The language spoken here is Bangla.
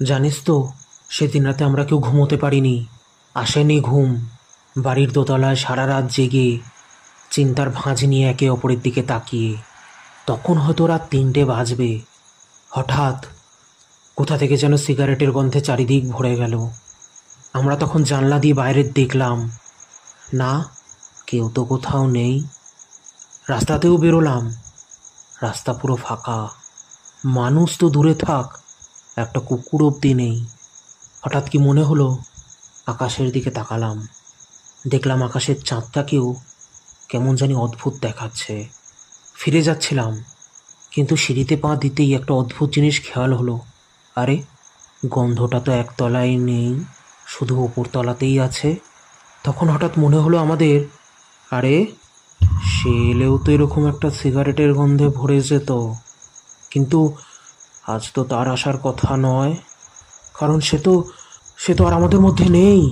জানিস তো, সেদিন রাতে আমরা কেউ ঘুমোতে পারিনি। আসেনি ঘুম। বাড়ির দোতলায় সারা রাত জেগে চিন্তার ভাঁজ নিয়ে একে অপরের দিকে তাকিয়ে। তখন হয়তো রাত 3টে বাজবে। হঠাৎ কোথা থেকে যেন সিগারেটের গন্ধে চারিদিক ভরে গেল। আমরা তখন জানলা দিয়ে বাইরে দেখলাম, না, কেউ তো কোথাও নেই। রাস্তাতেও বেরোলাম, রাস্তা পুরো ফাঁকা। মানুষ তো দূরে থাক, একটা কুকুর অবধি নেই। হঠাৎ কি মনে হলো, আকাশের দিকে তাকালাম। দেখলাম আকাশের চাঁদটাকেও কেমন জানি অদ্ভুত দেখাচ্ছে। ফিরে যাচ্ছিলাম, কিন্তু সিঁড়িতে পা দিতেই একটা অদ্ভুত জিনিস খেয়াল হলো। আরে, গন্ধটা তো একতলায় নেই, শুধু ওপর তলাতেই আছে। তখন হঠাৎ মনে হলো আমাদের, আরে, সে এলেও তো এরকম একটা সিগারেটের গন্ধে ভরে যেত। কিন্তু আজ তো তার আসার কথা নয়, কারণ সে তো আর আমাদের মধ্যে নেই।